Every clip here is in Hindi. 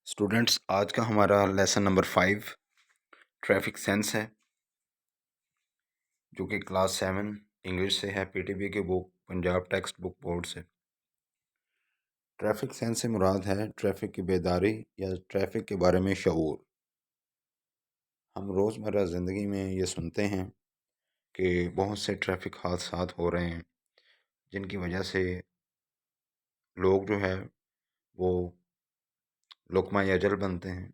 स्टूडेंट्स, आज का हमारा लेसन नंबर 5 ट्रैफिक सेंस है, जो कि क्लास 7 इंग्लिश से है, पीटीबी की book, Punjab text book board से। ट्रैफिक सेंस से मुराद है ट्रैफिक की बेदारी या ट्रैफिक के बारे में शऊर। हम रोज़मर्रा ज़िंदगी में ये सुनते हैं कि बहुत से ट्रैफिक हादसात हो रहे हैं, जिनकी वजह से लोग जो है वो लुक़मा अजल बनते हैं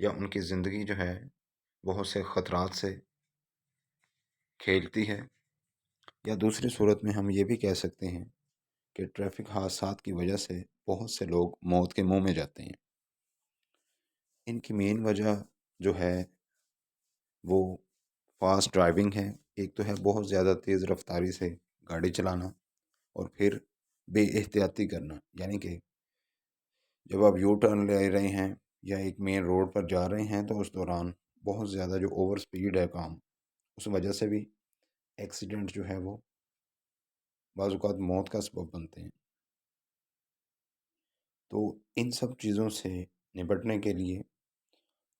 या उनकी ज़िंदगी जो है बहुत से ख़तरात से खेलती है। या दूसरी सूरत में हम ये भी कह सकते हैं कि ट्रैफिक हादसात की वजह से बहुत से लोग मौत के मुंह में जाते हैं। इनकी मेन वजह जो है वो फास्ट ड्राइविंग है। एक तो है बहुत ज़्यादा तेज़ रफ्तारी से गाड़ी चलाना, और फिर बेएहतियाती करना, यानी कि जब आप यू टर्न ले रहे हैं या एक मेन रोड पर जा रहे हैं तो उस दौरान बहुत ज़्यादा जो ओवर स्पीड है काम, उस वजह से भी एक्सीडेंट जो है वो बाज़ औक़ात मौत का सबब बनते हैं। तो इन सब चीज़ों से निपटने के लिए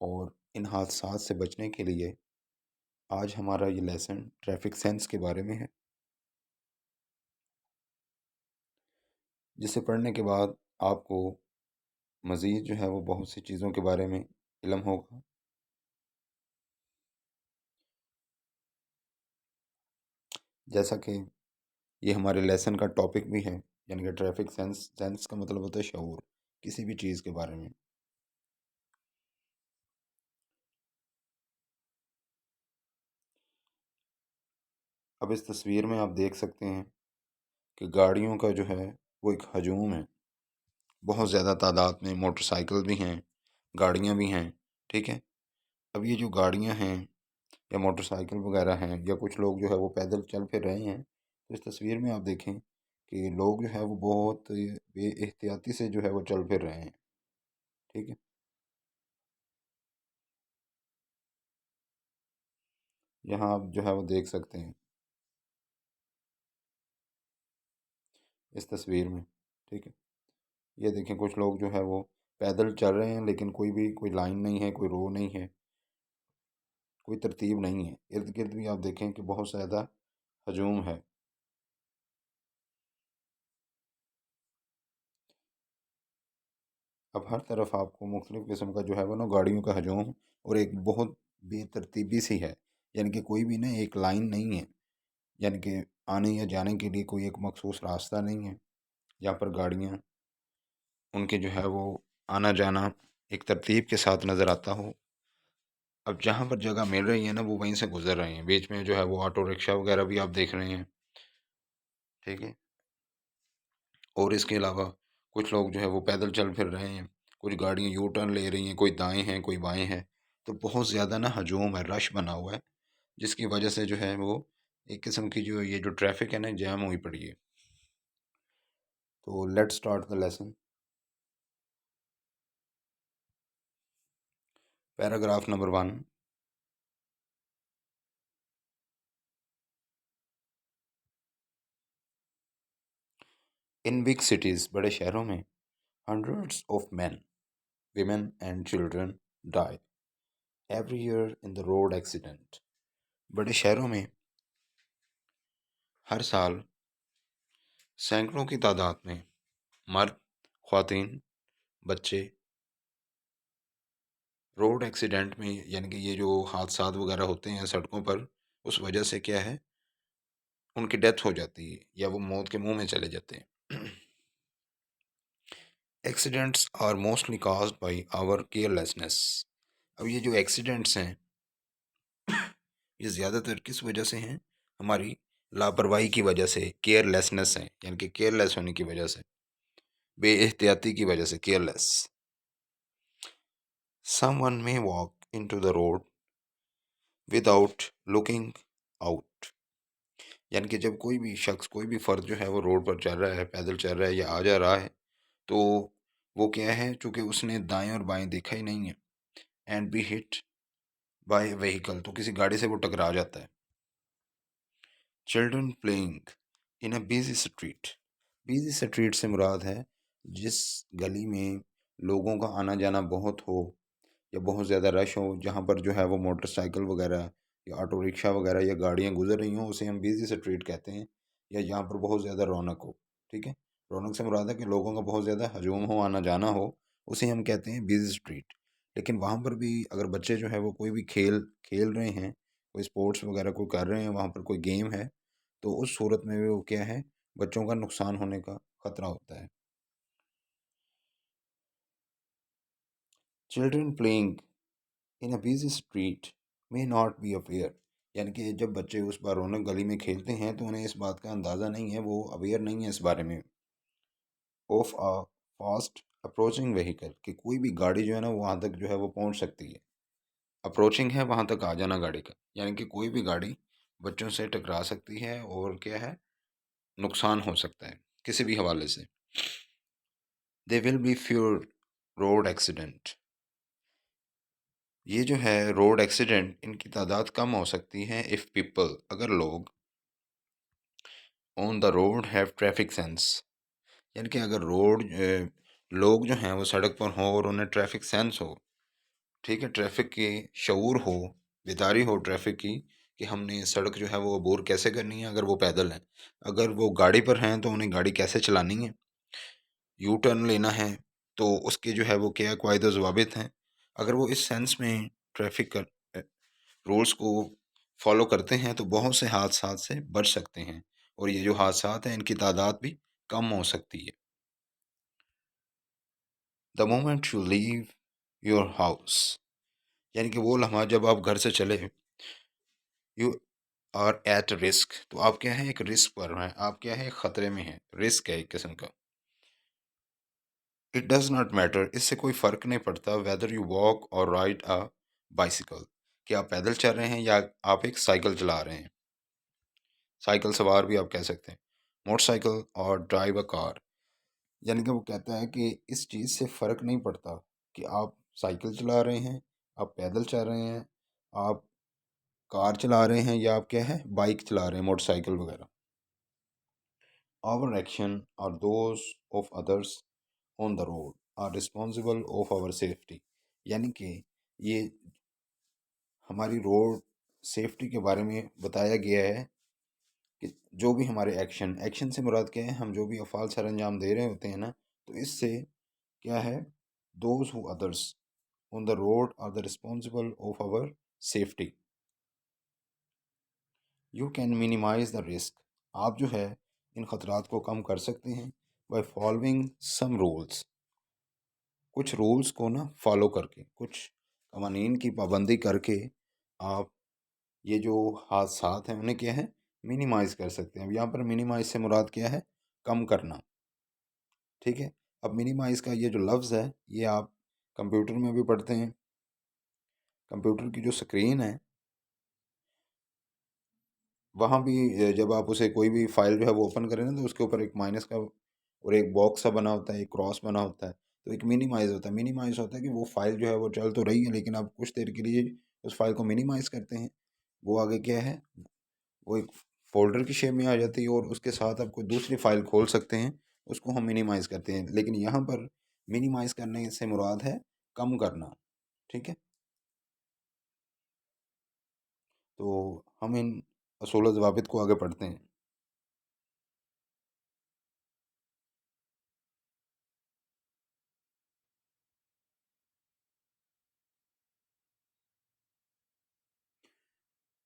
और इन हादसात से बचने के लिए आज हमारा ये लेसन ट्रैफिक सेंस के बारे में है, जिसे पढ़ने के बाद आपको मज़ीद जो है वो बहुत सी चीज़ों के बारे में इल्म होगा। जैसा कि ये हमारे लेसन का टॉपिक भी है, यानी कि ट्रैफिक सेंस। सेंस का मतलब होता है शऊर, किसी भी चीज़ के बारे में। अब इस तस्वीर में आप देख सकते हैं कि गाड़ियों का जो है वो एक हजूम है। बहुत ज़्यादा तादाद में मोटरसाइकिल भी हैं, गाड़ियाँ भी हैं, ठीक है। अब ये जो गाड़ियाँ हैं या मोटरसाइकिल वगैरह हैं, या कुछ लोग जो है वो पैदल चल फिर रहे हैं, तो इस तस्वीर में आप देखें कि लोग जो है वो बहुत बेएहतियाती से जो है वो चल फिर रहे हैं, ठीक है। यहाँ आप जो है वो देख सकते हैं इस तस्वीर में, ठीक है। ये देखें, कुछ लोग जो है वो पैदल चल रहे हैं, लेकिन कोई लाइन नहीं है, कोई रो नहीं है, कोई तरतीब नहीं है। इर्द गिर्द भी आप देखें कि बहुत ज़्यादा हजूम है। अब हर तरफ आपको मुख्तलिफ़ किस्म का जो है वो ना गाड़ियों का हजूम, और एक बहुत बेतरतीबी सी है, यानी कि कोई भी ना एक लाइन नहीं है, यानी कि आने या जाने के लिए कोई एक मखसूस रास्ता नहीं है जहाँ पर गाड़ियाँ उनके जो है वो आना जाना एक तरतीब के साथ नज़र आता हो। अब जहाँ पर जगह मिल रही है ना, वो वहीं से गुजर रहे हैं। बीच में जो है वो ऑटो रिक्शा वगैरह भी आप देख रहे हैं, ठीक है। और इसके अलावा कुछ लोग जो है वो पैदल चल फिर रहे हैं, कुछ गाड़ियाँ यू टर्न ले रही हैं, कोई दाएं हैं कोई बाएं हैं। तो बहुत ज़्यादा ना हजूम है, रश बना हुआ है, जिसकी वजह से जो है वो एक किस्म की जो ये जो ट्रैफिक है ना, जैम हुई पड़ी है। तो let's start the lesson. Paragraph number 1। In big cities, बड़े शहरों में, hundreds of men, women and children die every year in the road accident। बड़े शहरों में हर साल सैकड़ों की तादाद में मर्द, ख्वातीन, बच्चे रोड एक्सीडेंट में, यानी कि ये जो हादसात वगैरह होते हैं सड़कों पर, उस वजह से क्या है, उनकी डेथ हो जाती है या वो मौत के मुंह में चले जाते हैं। Accidents are mostly caused by our carelessness. अब ये जो एक्सीडेंट्स हैं, ये ज़्यादातर किस वजह से हैं? हमारी लापरवाही की वजह से, केयरलेसनेस है, यानी कि केयरलेस होने की वजह से, बेएहतियाती की वजह से, careless. Someone may walk into the road without looking out. यानी कि जब कोई भी शख्स, कोई भी फ़र्द जो है वो रोड पर चल रहा है, पैदल चल रहा है या आ जा रहा है, तो वो क्या है, चूँकि उसने दाएँ और बाएँ देखा ही नहीं है, and be hit by vehicle, तो किसी गाड़ी से वो टकरा जाता है। Children playing in a busy street. Busy street से मुराद है जिस गली में लोगों का आना जाना बहुत हो या बहुत ज़्यादा रश हो, जहाँ पर जो है वो मोटरसाइकिल वगैरह या ऑटो रिक्शा वगैरह या गाड़ियाँ गुजर रही हों, उसे हम बिजी स्ट्रीट कहते हैं। या जहाँ पर बहुत ज़्यादा रौनक हो, ठीक है। रौनक से मुराद है कि लोगों का बहुत ज़्यादा हजूम हो, आना जाना हो, उसे हम कहते हैं बिजी स्ट्रीट। लेकिन वहाँ पर भी अगर बच्चे जो है वो कोई भी खेल खेल रहे हैं, कोई स्पोर्ट्स वगैरह कोई कर रहे हैं, वहाँ पर कोई गेम है, तो उस सूरत में भी वो क्या है, बच्चों का नुकसान होने का खतरा होता है। Children playing in a busy street may not be aware, यानी कि जब बच्चे उस बार रौनक गली में खेलते हैं तो उन्हें इस बात का अंदाज़ा नहीं है, वो अवेयर नहीं है इस बारे में of a fast approaching vehicle, कि कोई भी गाड़ी जो है ना वो वहाँ तक जो है वो पहुँच सकती है। अप्रोचिंग है वहाँ तक आ जाना गाड़ी का, यानी कि कोई भी गाड़ी बच्चों से टकरा सकती है और क्या है, नुकसान हो सकता है किसी भी हवाले से। They will be fewer road accident, ये जो है रोड एक्सीडेंट, इनकी तादाद कम हो सकती है इफ़ पीपल, अगर लोग on the road have traffic sense, यानी कि अगर लोग जो हैं वो सड़क पर हों और उन्हें ट्रैफिक सेंस हो, ठीक है, ट्रैफिक की शऊर हो, बेदारी हो ट्रैफिक की, कि हमने सड़क जो है वो अबूर कैसे करनी है अगर वो पैदल हैं, अगर वो गाड़ी पर हैं तो उन्हें गाड़ी कैसे चलानी है, यू टर्न लेना है, तो उसके जो है वो क्या कायदे ज़वाबित हैं। अगर वो इस सेंस में ट्रैफिक का रूल्स को फॉलो करते हैं तो बहुत से हादसात से बच सकते हैं, और ये जो हादसात हैं इनकी तादाद भी कम हो सकती है। The moment you leave your house, यानी कि वो लम्हा जब आप घर से चले, यू आर एट रिस्क, तो आप क्या है, एक रिस्क पर हैं, आप क्या है, खतरे में हैं, रिस्क है एक किस्म का। इट डज नॉट मैटर, इससे कोई फ़र्क नहीं पड़ता, वेदर यू वॉक और राइड अ बाइसिकल, कि आप पैदल चल रहे हैं या आप एक साइकिल चला रहे हैं, साइकिल सवार भी आप कह सकते हैं, मोटरसाइकिल और ड्राइव अ कार, यानी कि वो कहता है कि इस चीज़ से फ़र्क नहीं पड़ता कि आप साइकिल चला रहे हैं, आप पैदल चल रहे हैं, आप कार चला रहे हैं, या आप क्या है, बाइक चला रहे हैं, मोटरसाइकिल वगैरह। आवर एक्शन और those of others on the road are responsible of our safety, यानी कि ये हमारी रोड सेफ्टी के बारे में बताया गया है कि जो भी हमारे एक्शन, एक्शन से मुराद क्या है, हम जो भी अफ़ाल सर अंजाम दे रहे होते हैं ना, तो इससे क्या है, those who others on the road are the responsible of our safety, you can minimise the risk, आप जो है इन ख़तरात को कम कर सकते हैं बाय फॉलोइंग सम रूल्स, कुछ रूल्स को ना फॉलो करके, कुछ कवानीन की पाबंदी करके आप ये जो हादसात हैं उन्हें क्या है, मिनिमाइज़ कर सकते हैं। अब यहाँ पर मिनिमाइज़ से मुराद क्या है, कम करना, ठीक है। अब मिनिमाइज़ का ये जो लफ्ज़ है, ये आप कंप्यूटर में भी पढ़ते हैं, कंप्यूटर की जो स्क्रीन है वहाँ भी जब आप उसे कोई भी फ़ाइल जो है वो ओपन करें ना, तो उसके ऊपर एक माइनस का और एक बॉक्स सा बना होता है, एक क्रॉस बना होता है, तो एक मिनिमाइज़ होता है। मिनिमाइज़ होता है कि वो फ़ाइल जो है वो चल तो रही है, लेकिन आप कुछ देर के लिए उस फ़ाइल को मिनिमाइज़ करते हैं। वो आगे क्या है, वो एक फ़ोल्डर की शेप में आ जाती है और उसके साथ आप कोई दूसरी फ़ाइल खोल सकते हैं, उसको हम मिनिमाइज़ करते हैं। लेकिन यहाँ पर मिनिमाइज़ करने से मुराद है कम करना, ठीक है? तो हम इन असूल व ज़वाबित को आगे पढ़ते हैं।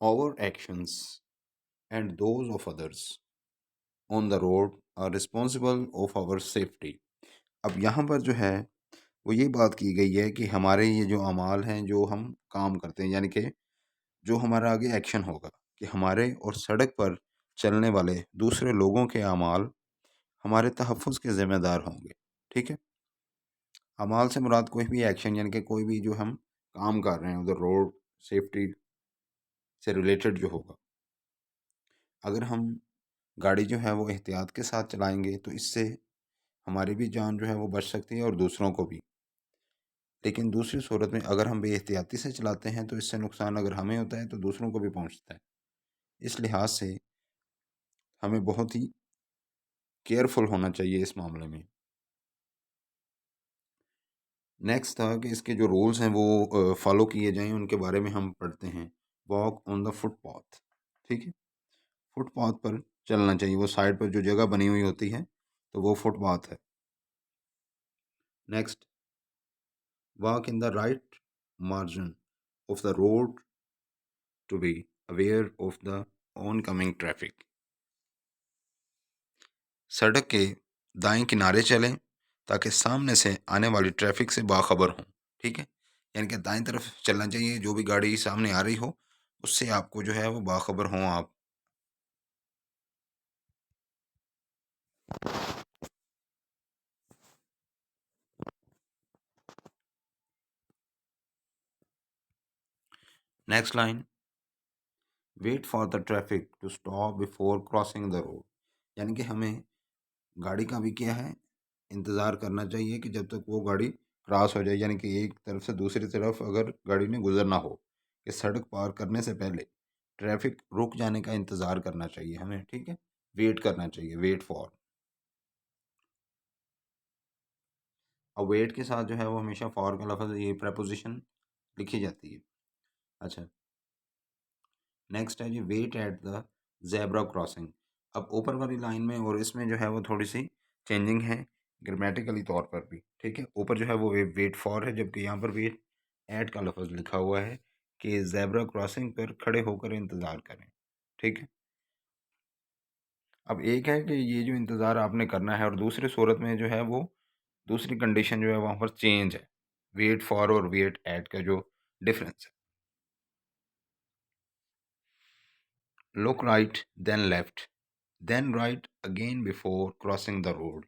Our actions and those of others on the road are responsible of our safety. अब यहाँ पर जो है वो ये बात की गई है कि हमारे ये जो अमाल हैं, जो हम काम करते हैं, यानी कि जो हमारा आगे एक्शन होगा, कि हमारे और सड़क पर चलने वाले दूसरे लोगों के अमाल हमारे तहफ़्फ़ुज़ के ज़िम्मेदार होंगे, ठीक है। अमाल से मुराद कोई भी एक्शन, यानी कि कोई भी जो हम काम कर रहे हैं उधर रोड सेफ्टी से रिलेटेड जो होगा, अगर हम गाड़ी जो है वो एहतियात के साथ चलाएंगे तो इससे हमारी भी जान जो है वो बच सकती है और दूसरों को भी। लेकिन दूसरी सूरत में अगर हम बेएहतियाती से चलाते हैं तो इससे नुकसान अगर हमें होता है तो दूसरों को भी पहुंचता है। इस लिहाज से हमें बहुत ही केयरफुल होना चाहिए इस मामले में। नेक्स्ट था कि इसके जो रूल्स हैं वो फॉलो किए जाएं, उनके बारे में हम पढ़ते हैं। वॉक ऑन द फुटपाथ, ठीक है। फुटपाथ पर चलना चाहिए, वो साइड पर जो जगह बनी हुई होती है तो वो फुटपाथ है। Next, walk in the right margin of the road to be aware of the oncoming traffic. सड़क के दाएं किनारे चलें ताकि सामने से आने वाली ट्रैफिक से बाखबर हों, ठीक है। यानी कि दाएं तरफ चलना चाहिए, जो भी गाड़ी सामने आ रही हो उससे आपको जो है वो बाखबर हों आप। Next line, wait for the traffic to stop before crossing the road. यानी कि हमें गाड़ी का भी क्या है, इंतज़ार करना चाहिए कि जब तक वो गाड़ी क्रॉस हो जाए, यानी कि एक तरफ से दूसरी तरफ अगर गाड़ी ने गुजरना हो, कि सड़क पार करने से पहले ट्रैफिक रुक जाने का इंतज़ार करना चाहिए हमें, ठीक है। वेट करना चाहिए, वेट फॉर। और वेट के साथ जो है वो हमेशा फॉर का लफ्ज़, ये प्रपोजिशन लिखी जाती है। अच्छा, नेक्स्ट है जी, wait at the zebra crossing. अब ऊपर वाली लाइन में और इसमें जो है वो थोड़ी सी चेंजिंग है ग्रामेटिकली तौर पर भी, ठीक है। ऊपर जो है वो वेट फॉर है, जबकि यहाँ पर वेट एट का लफ्ज़ लिखा हुआ है कि जेब्रा क्रॉसिंग पर खड़े होकर इंतज़ार करें, ठीक है। अब एक है कि ये जो इंतज़ार आपने करना है, और दूसरी सूरत में जो है वो दूसरी कंडीशन जो है वहाँ पर चेंज है। वेट फॉर और वेट एट का जो डिफरेंस है। Look right then left then right again before crossing the road,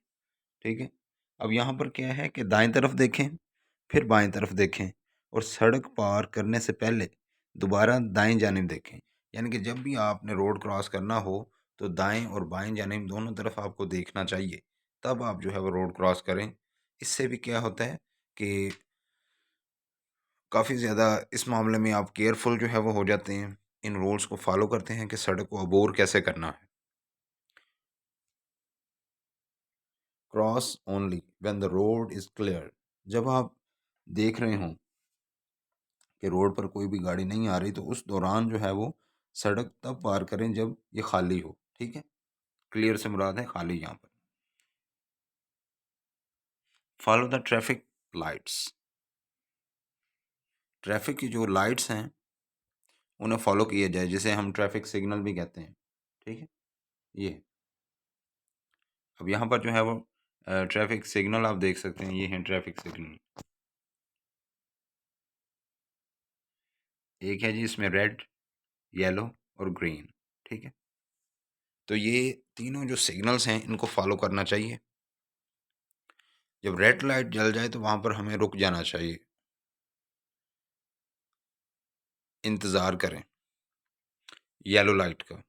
ठीक है। अब यहाँ पर क्या है कि दाएं तरफ देखें, फिर बाएं तरफ देखें, और सड़क पार करने से पहले दोबारा दाएं जानिब देखें। यानी कि जब भी आपने रोड क्रॉस करना हो तो दाएं और बाएं जानिब दोनों तरफ आपको देखना चाहिए, तब आप जो है वो रोड क्रॉस करें। इससे भी क्या होता है कि काफ़ी ज़्यादा इस मामले में आप केयरफुल जो है वो हो जाते हैं, इन रूल्स को फॉलो करते हैं कि सड़क को अबोर कैसे करना है। Cross only when the road is clear. जब आप देख रहे हों कि रोड पर कोई भी गाड़ी नहीं आ रही, तो उस दौरान जो है वो सड़क तब पार करें जब ये खाली हो, ठीक है। क्लियर से मुराद है खाली यहाँ पर। Follow the traffic lights. Traffic की जो लाइट्स हैं उन्हें फॉलो किया जाए, जिसे हम ट्रैफिक सिग्नल भी कहते हैं, ठीक है। ये अब यहाँ पर जो है वो ट्रैफिक सिग्नल आप देख सकते हैं, ये हैं ट्रैफिक सिग्नल। एक है जी इसमें रेड, येलो और ग्रीन, ठीक है। तो ये तीनों जो सिग्नल्स हैं इनको फॉलो करना चाहिए। जब रेड लाइट जल जाए तो वहाँ पर हमें रुक जाना चाहिए, इंतज़ार करें येलो लाइट का।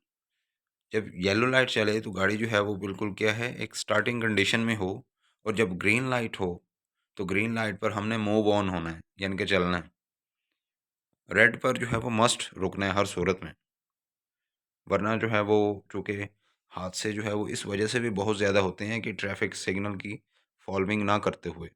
जब येलो लाइट चले तो गाड़ी जो है वो बिल्कुल क्या है, एक स्टार्टिंग कंडीशन में हो, और जब ग्रीन लाइट हो तो ग्रीन लाइट पर हमने मूव ऑन होना है, यानी कि चलना है। रेड पर जो है वो मस्ट रुकना है हर सूरत में, वरना जो है वो, चूँकि हादसे जो है वो इस वजह से भी बहुत ज़्यादा होते हैं कि ट्रैफिक सिग्नल की फॉलोइंग ना करते हुए।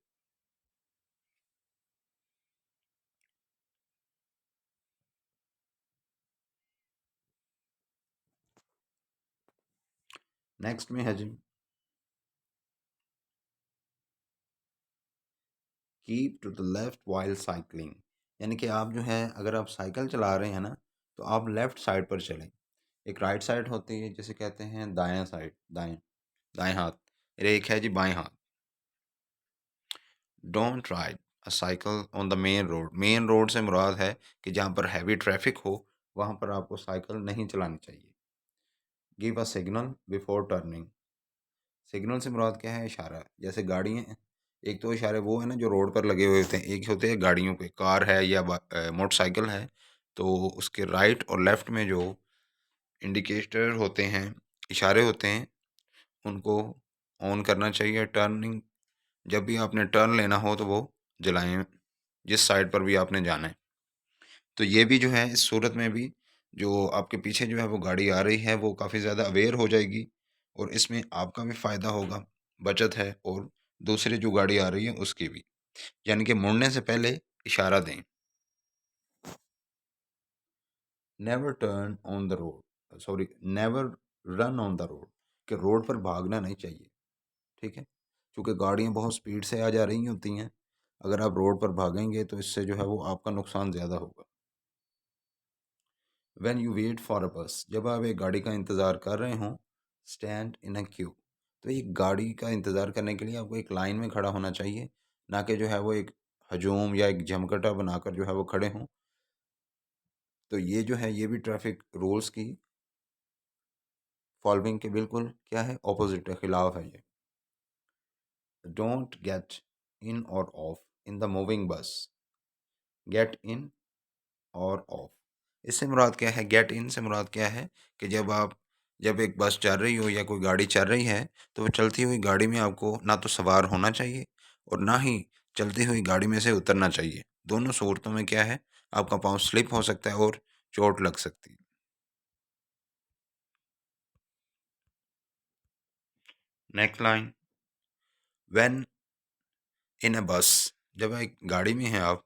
नेक्स्ट में है जी, keep to the left while cycling. यानी कि आप जो है अगर आप साइकिल चला रहे हैं ना, तो आप लेफ्ट साइड पर चलें। एक राइट साइड होती है जिसे कहते हैं दायां साइड, दाएं, दाएं हाथ, और एक है जी बाएं हाथ। Don't ride a cycle on the main road. Main road से मुराद है कि जहाँ पर हैवी ट्रैफिक हो वहाँ पर आपको साइकिल नहीं चलानी चाहिए। Give a signal before turning. Signal से मुराद क्या है, इशारा। जैसे गाड़ियाँ, एक तो इशारे वो है ना जो रोड पर लगे हुए होते हैं, एक होते हैं गाड़ियों पे, कार है या मोटरसाइकिल है, तो उसके राइट और लेफ्ट में जो इंडिकेटर होते हैं, इशारे होते हैं, उनको ऑन करना चाहिए। टर्निंग, जब भी आपने टर्न लेना हो तो वो जलाएं, जिस साइड पर भी आपने जाना है। तो ये भी जो है, इस सूरत में भी जो आपके पीछे जो है वो गाड़ी आ रही है वो काफ़ी ज़्यादा अवेयर हो जाएगी, और इसमें आपका भी फ़ायदा होगा, बचत है, और दूसरी जो गाड़ी आ रही है उसकी भी। यानी कि मुड़ने से पहले इशारा दें। Never turn on the road, sorry, never run on the road, कि रोड पर भागना नहीं चाहिए। ठीक है, क्योंकि गाड़ियाँ बहुत स्पीड से आ जा रही होती हैं। अगर आप रोड पर भागेंगे तो इससे जो है वो आपका नुकसान ज़्यादा होगा। When you wait for a bus, जब आप एक गाड़ी का इंतज़ार कर रहे हों, स्टैंड इन अ क्यू, तो एक गाड़ी का इंतज़ार करने के लिए आपको एक लाइन में खड़ा होना चाहिए, ना कि जो है वो एक हजूम या एक जमकटा बनाकर जो है वो खड़े हों। तो ये जो है ये भी ट्रैफिक रूल्स की फॉलोइंग के बिल्कुल क्या है, ऑपोजिट है, खिलाफ है ये। डोंट गेट इन और ऑफ इन द मूविंग बस, गेट इन और ऑफ, इससे मुराद क्या है, गेट इन से मुराद क्या है कि जब एक बस चल रही हो या कोई गाड़ी चल रही है, तो वो चलती हुई गाड़ी में आपको ना तो सवार होना चाहिए और ना ही चलती हुई गाड़ी में से उतरना चाहिए। दोनों सूरतों में क्या है, आपका पाँव स्लिप हो सकता है और चोट लग सकती है। Next line, when in a bus, जब एक गाड़ी में हैं आप,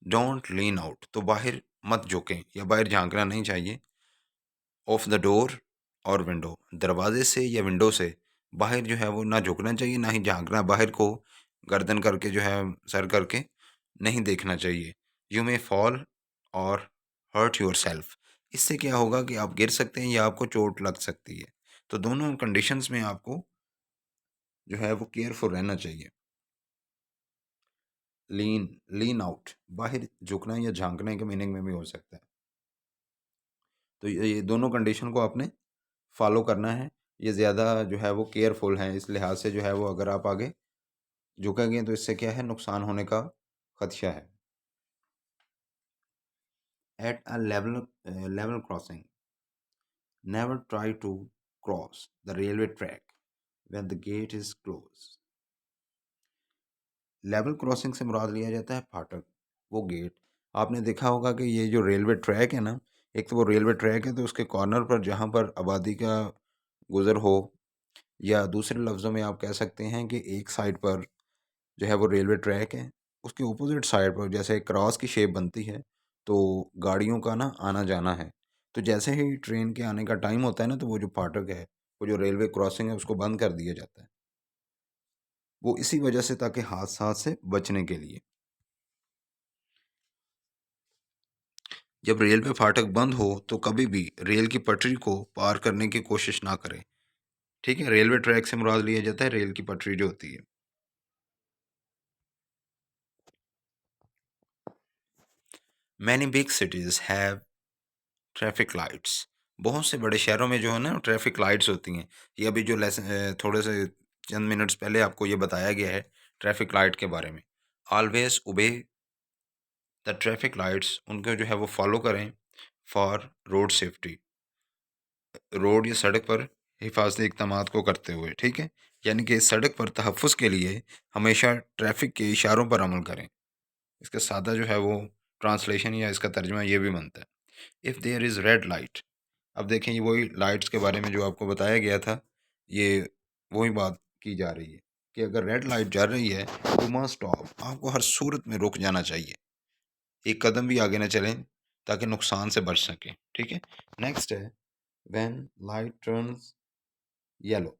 डोंट लीन आउट, तो बाहर मत झुकें या बाहर झांकना नहीं चाहिए। ऑफ द डोर और विंडो, दरवाजे से या विंडो से बाहर जो है वो ना झुकना चाहिए, ना ही झांकना, बाहर को गर्दन करके जो है सर करके नहीं देखना चाहिए। यू मे फॉल और हर्ट योर सेल्फ, इससे क्या होगा कि आप गिर सकते हैं या आपको चोट लग सकती है। तो दोनों कंडीशंस में आपको जो है वो केयरफुल रहना चाहिए। लीन, लीन आउट, बाहर झुकना या झांकने के मीनिंग में भी हो सकता है। तो ये दोनों कंडीशन को आपने फॉलो करना है। ये ज़्यादा जो है वो केयरफुल हैं, इस लिहाज से जो है वो अगर आप आगे झुकेंगे तो इससे क्या है, नुकसान होने का खदशा है। At a level crossing, never try to cross the railway track when the gate is close. Level crossing से मुराद लिया जाता है फाटक, वो गेट। आपने देखा होगा कि ये जो रेलवे ट्रैक है ना, एक तो वो रेलवे ट्रैक है तो उसके कॉर्नर पर जहाँ पर आबादी का गुज़र हो, या दूसरे लफ्ज़ों में आप कह सकते हैं कि एक साइड पर जो है वो रेलवे ट्रैक है, उसके अपोजिट साइड पर जैसे क्रॉस की शेप बनती है, तो गाड़ियों का ना आना जाना है। तो जैसे ही ट्रेन के आने का टाइम होता है ना, तो वो जो फाटक है, वो जो रेलवे क्रॉसिंग है, उसको बंद कर दिया जाता है। वो इसी वजह से, ताकि हादसा से बचने के लिए। जब रेलवे फाटक बंद हो तो कभी भी रेल की पटरी को पार करने की कोशिश ना करें। ठीक है, रेलवे ट्रैक से मुराद लिया जाता है रेल की पटरी जो होती है। Many big cities have traffic lights, बहुत से बड़े शहरों में जो है ना ट्रैफिक लाइट्स होती हैं। ये अभी जो लेसन थोड़े से चंद मिनट्स पहले आपको ये बताया गया है ट्रैफिक लाइट के बारे में। Always obey the traffic lights, उनको जो है वो फॉलो करें फॉर रोड सेफ्टी, रोड या सड़क पर हिफाजती इक़दाम को करते हुए। ठीक है, यानी कि सड़क पर तहफ़्फ़ुज़ के लिए हमेशा ट्रैफिक के इशारों पर अमल करें। इसका सादा जो है वो ट्रांसलेशन या इसका तर्जुमा ये भी बनता है, if there is red light. अब देखें, ये वही लाइट्स के बारे में जो आपको बताया गया था, ये वही बात की जा रही है कि अगर रेड लाइट जल रही है तो मस्ट स्टॉप, आपको हर सूरत में रुक जाना चाहिए, एक कदम भी आगे ना चलें ताकि नुकसान से बच सकें। ठीक है, नेक्स्ट है व्हेन लाइट टर्न्स येलो।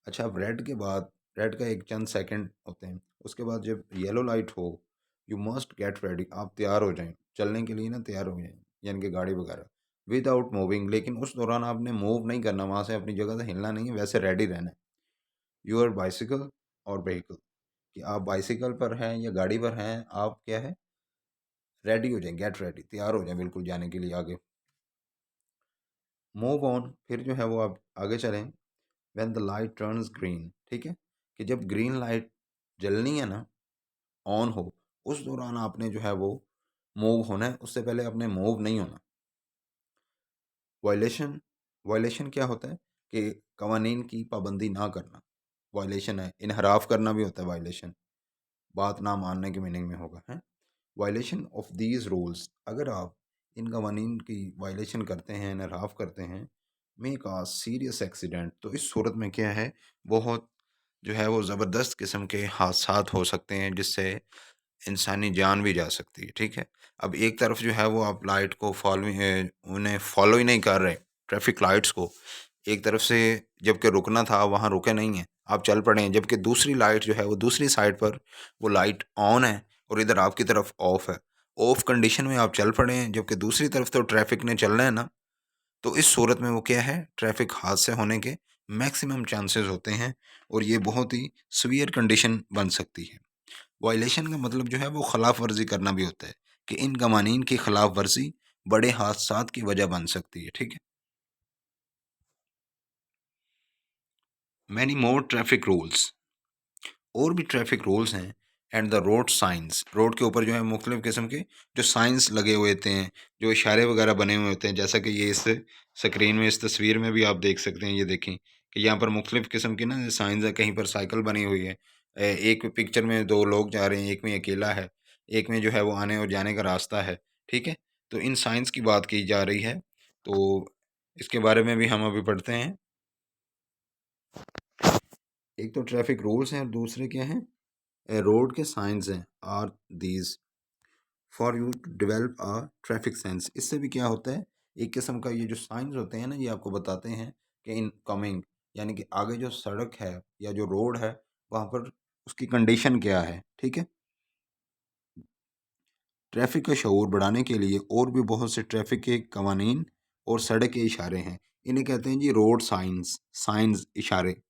अच्छा, अब रेड के बाद, रेड का एक चंद सेकंड होते हैं, उसके बाद जब येलो लाइट हो, यू मस्ट गेट रेडी, आप तैयार हो जाएं, चलने के लिए ना तैयार हो जाएं, यानी कि गाड़ी वगैरह, विदाउट मूविंग, लेकिन उस दौरान आपने मूव नहीं करना, वहाँ से अपनी जगह से हिलना नहीं है, वैसे रेडी रहना है। यूर बाइसिकल और व्हीकल, कि आप बाइसिकल पर हैं या गाड़ी पर हैं, आप क्या है, रेडी हो जाएं, गेट रेडी, तैयार हो जाएं बिल्कुल जाने के लिए आगे। मूव ऑन, फिर जो है वो आप आगे चलें। When the light turns green, ठीक है, कि जब ग्रीन लाइट जलनी है ना, ऑन हो, उस दौरान आपने जो है वो मूव होना है, उससे पहले आपने मूव नहीं होना। वायलेशन, वायलेशन क्या होता है कि कवानीन की पाबंदी ना करना, वायलेशन है। इनहराफ करना भी होता है वायलेशन, बात ना मानने के मीनिंग में होगा है। वायलेशन ऑफ दीज रूल्स, अगर आप इन कवानीन की वायलेशन करते हैं, इनहराफ करते हैं, मे का सीरियस एक्सीडेंट, तो इस सूरत में क्या है, बहुत जो है वो ज़बरदस्त किस्म के हादसात हो सकते हैं, जिससे इंसानी जान भी जा सकती है, ठीक है। अब एक तरफ जो है वो आप लाइट को फॉलो उन्हें फॉलो ही नहीं कर रहे ट्रैफिक लाइट्स को, एक तरफ से जबकि रुकना था वहाँ रुके नहीं हैं, आप चल पड़े हैं, जबकि दूसरी लाइट जो है वो दूसरी साइड पर वो लाइट ऑन है और इधर आपकी तरफ ऑफ है। ऑफ कंडीशन में आप चल पड़े हैं, जबकि दूसरी तरफ तो ट्रैफिक ने चलना है ना। तो इस सूरत में वो क्या है, ट्रैफिक हादसे होने के मैक्सिमम चांसेस होते हैं और ये बहुत ही सीवियर कंडीशन बन सकती है। वायलेशन का मतलब जो है वो खिलाफ वर्जी करना भी होता है कि इन कवानीन की खिलाफ वर्जी बड़े हादसात की वजह बन सकती है, ठीक है। मैनी मोर ट्रैफिक रूल्स, और भी ट्रैफिक रूल्स हैं। And the road science, road के ऊपर जो है मुख्तलिफ किस्म के जो साइंस लगे हुए होते हैं, जो इशारे वगैरह बने हुए होते हैं, जैसा कि ये इस स्क्रीन में इस तस्वीर में भी आप देख सकते हैं। ये देखें कि यहाँ पर मुख्तलिफ किस्म की ना साइंस है, कहीं पर साइकिल बनी हुई है, एक पिक्चर में दो लोग जा रहे हैं, एक में अकेला है, एक में जो है वो आने और जाने का रास्ता है, ठीक है। तो इन साइंस की बात की जा रही है, तो इसके बारे में भी हम अभी पढ़ते हैं। एक तो ट्रैफिक रूल्स हैं, दूसरे क्या हैं, रोड के साइंस हैं, are these for you to develop a traffic sense. इससे भी क्या होता है, एक किस्म का ये जो साइंस होते हैं ना, ये आपको बताते हैं कि इन कमिंग, यानी कि आगे जो सड़क है या जो रोड है वहाँ पर उसकी कंडीशन क्या है, ठीक है। ट्रैफिक का शऊर बढ़ाने के लिए और भी बहुत से ट्रैफिक के कवानीन और सड़क के इशारे हैं, इन्हें कहते हैं जी रोड साइंस, साइंस इशारे।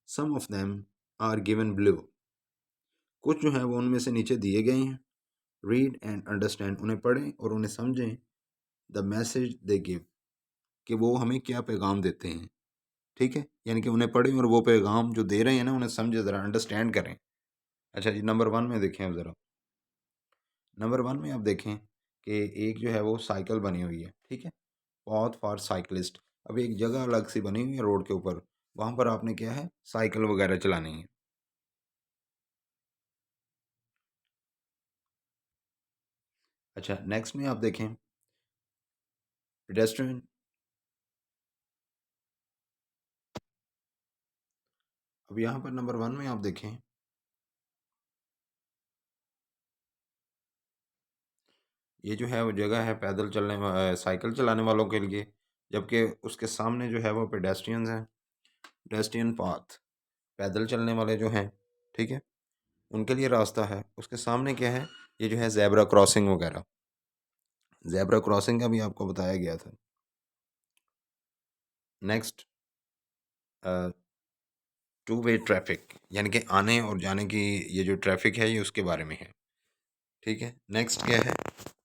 Some of them are given blue, कुछ जो है वो उनमें से नीचे दिए गए हैं। रीड एंड अंडरस्टैंड, उन्हें पढ़ें और उन्हें समझें। द मैसेज दे गिव, कि वो हमें क्या पैगाम देते हैं, ठीक है। यानी कि उन्हें पढ़ें और वो पैगाम जो दे रहे हैं ना उन्हें समझे, ज़रा अंडरस्टैंड करें। अच्छा जी, नंबर वन में देखें अब ज़रा। नंबर वन में आप देखें कि एक जो है वो साइकिल बनी हुई है, ठीक है, पाथ फॉर साइकिलिस्ट। अब एक जगह अलग सी बनी हुई है रोड के ऊपर, वहाँ पर आपने क्या है, साइकिल वगैरह चलानी है। अच्छा, नेक्स्ट में आप देखें पेडेस्ट्रियन। अब यहाँ पर नंबर वन में आप देखें, ये जो है वो जगह है पैदल चलने साइकिल चलाने वालों के लिए, जबकि उसके सामने जो है वो पेडेस्ट्रियंस हैं। पेडेस्ट्रियन पाथ, पैदल चलने वाले जो हैं, ठीक है, उनके लिए रास्ता है। उसके सामने क्या है, ये जो है जेब्रा क्रॉसिंग वगैरह, जेब्रा क्रॉसिंग का भी आपको बताया गया था। नेक्स्ट, टू वे ट्रैफिक, यानी कि आने और जाने की ये जो ट्रैफिक है ये उसके बारे में है, ठीक है। नेक्स्ट क्या है,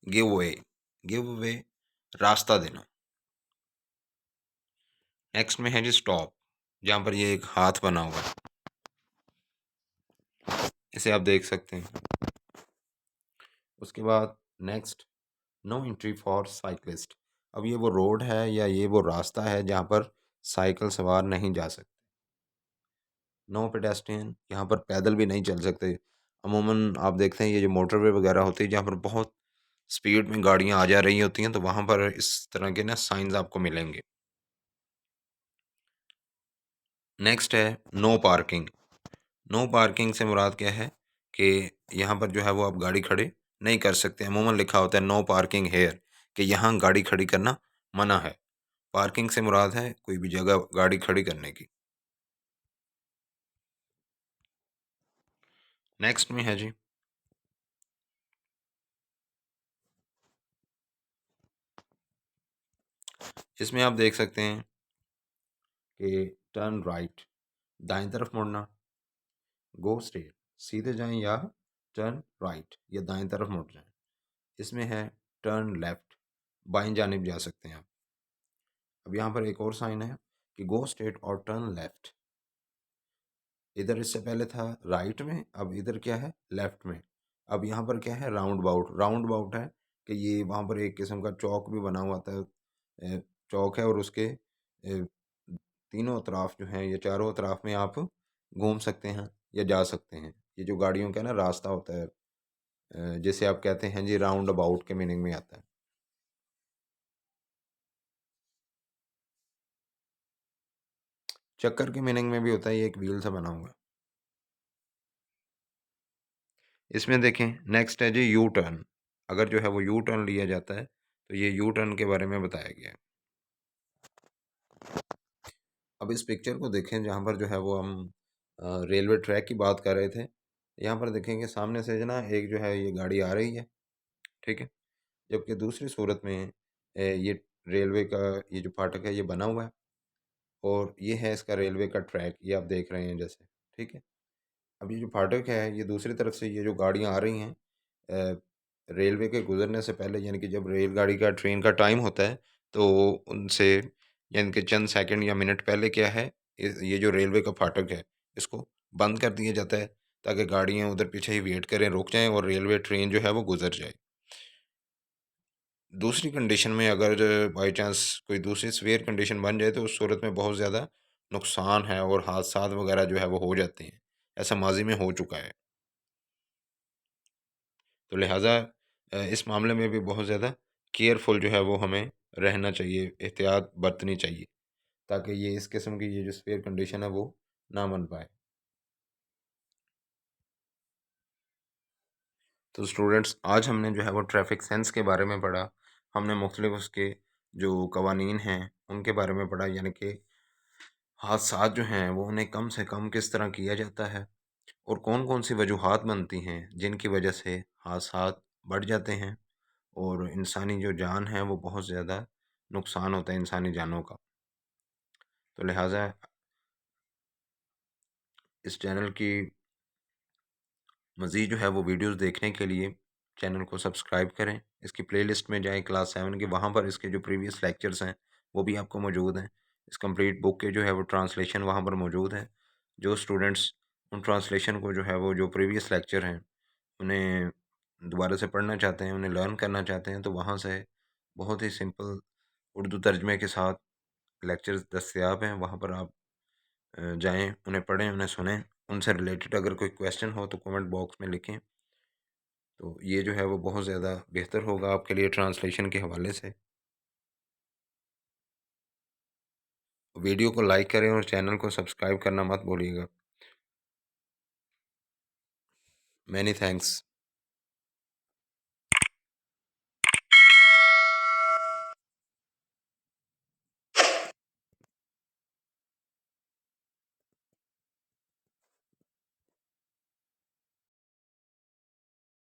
गिव वे, गिव वे रास्ता देना। नेक्स्ट में है जी स्टॉप, जहाँ पर ये एक हाथ बना हुआ है, इसे आप देख सकते हैं। उसके बाद next, no entry for cyclist. अब ये वो रोड है या ये वो रास्ता है जहाँ पर साइकिल सवार नहीं जा सकते। नो पेडेस्ट्रियन, यहाँ पर पैदल भी नहीं चल सकते। अमूमन आप देखते हैं ये जो मोटरवे वगैरह होती है जहाँ पर बहुत स्पीड में गाड़ियाँ आ जा रही होती हैं, तो वहाँ पर इस तरह के ना साइंस आपको मिलेंगे। नेक्स्ट है नो पार्किंग। नो पार्किंग से मुराद क्या है कि यहाँ पर जो है वो आप गाड़ी खड़े नहीं कर सकते। अमूमन लिखा होता है नो पार्किंग हेयर, कि यहाँ गाड़ी खड़ी करना मना है। पार्किंग से मुराद है कोई भी जगह गाड़ी खड़ी करने की। नेक्स्ट में है जी, इसमें आप देख सकते हैं कि टर्न राइट, दाएं तरफ मुड़ना, गो स्ट्रेट, सीधे जाएं, या टर्न राइट, या दाएं तरफ मुड़ जाएं। इसमें है टर्न लेफ्ट, बाएं जानिब जा सकते हैं आप। अब यहाँ पर एक और साइन है कि गो स्ट्रेट और टर्न लेफ्ट। इधर इससे पहले था राइट में, अब इधर क्या है, लेफ्ट में। अब यहाँ पर क्या है, राउंड बाउट, राउंड बाउट है कि ये वहाँ पर एक किस्म का चौक भी बना हुआ था, चौक है और उसके तीनों अतराफ जो हैं या चारों अतराफ में आप घूम सकते हैं या जा सकते हैं। ये जो गाड़ियों का ना रास्ता होता है, जिसे आप कहते हैं जी राउंड अबाउट के मीनिंग में आता है। चक्कर के मीनिंग में भी होता है, ये एक व्हील सा बना हुआ है। इसमें देखें नेक्स्ट है जी यू टर्न। अगर जो है वो यू टर्न लिया जाता है तो ये यू टर्न के बारे में बताया गया है। अब इस पिक्चर को देखें जहाँ पर जो है वो हम रेलवे ट्रैक की बात कर रहे थे। यहाँ पर देखेंगे सामने से जो ना एक जो है ये गाड़ी आ रही है, ठीक है। जबकि दूसरी सूरत में ये रेलवे का ये जो फाटक है ये बना हुआ है और ये है इसका रेलवे का ट्रैक, ये आप देख रहे हैं जैसे, ठीक है। अब ये जो फाटक है ये दूसरी तरफ से ये जो गाड़ियाँ आ रही हैं रेलवे के गुजरने से पहले, यानी कि जब रेलगाड़ी का ट्रेन का टाइम होता है तो उनसे यानी कि चंद सेकंड या मिनट पहले क्या है, ये जो रेलवे का फाटक है इसको बंद कर दिया जाता है ताकि गाड़ियाँ उधर पीछे ही वेट करें, रुक जाएं और रेलवे ट्रेन जो है वो गुजर जाए। दूसरी कंडीशन में अगर बाई चांस कोई दूसरी सीवियर कंडीशन बन जाए तो उस सूरत में बहुत ज़्यादा नुकसान है और हादसात वगैरह जो है वो हो जाते हैं। ऐसा माजी में हो चुका है। तो लिहाजा इस मामले में भी बहुत ज़्यादा केयरफुल जो है वो हमें रहना चाहिए, एहतियात बरतनी चाहिए ताकि ये इस किस्म की ये जो सीवियर कंडीशन है वो ना बन पाए। तो स्टूडेंट्स आज हमने जो है वो ट्रैफिक सेंस के बारे में पढ़ा। हमने मुख्तलिफ उसके जो कवानीन हैं उनके बारे में पढ़ा, यानी कि हादसात जो हैं वो उन्हें कम से कम किस तरह किया जाता है और कौन कौन सी वजूहात बनती हैं जिनकी वजह से हादसात बढ़ जाते हैं और इंसानी जो जान है वो बहुत ज़्यादा नुकसान होता है इंसानी जानों का। तो लिहाजा इस चैनल की मज़ीद जो है वो वीडियोस देखने के लिए चैनल को सब्सक्राइब करें। इसकी प्लेलिस्ट में जाएं क्लास 7 के, वहाँ पर इसके जो प्रीवियस लेक्चर्स हैं वो भी आपको मौजूद हैं। इस कंप्लीट बुक के जो है वो ट्रांसलेशन वहाँ पर मौजूद है। जो स्टूडेंट्स उन ट्रांसलेशन को जो है वो जो प्रीवियस लेक्चर हैं उन्हें दोबारा से पढ़ना चाहते हैं, उन्हें लर्न करना चाहते हैं, तो वहाँ से बहुत ही सिंपल उर्दू तर्जमे के साथ लेक्चर्स दस्तयाब हैं। वहाँ पर आप जाएँ, उन्हें पढ़ें, उन्हें सुनें। उनसे रिलेटेड अगर कोई क्वेश्चन हो तो कमेंट बॉक्स में लिखें। तो ये जो है वो बहुत ज़्यादा बेहतर होगा आपके लिए ट्रांसलेशन के हवाले से। वीडियो को लाइक करें और चैनल को सब्सक्राइब करना मत भूलिएगा। Many thanks.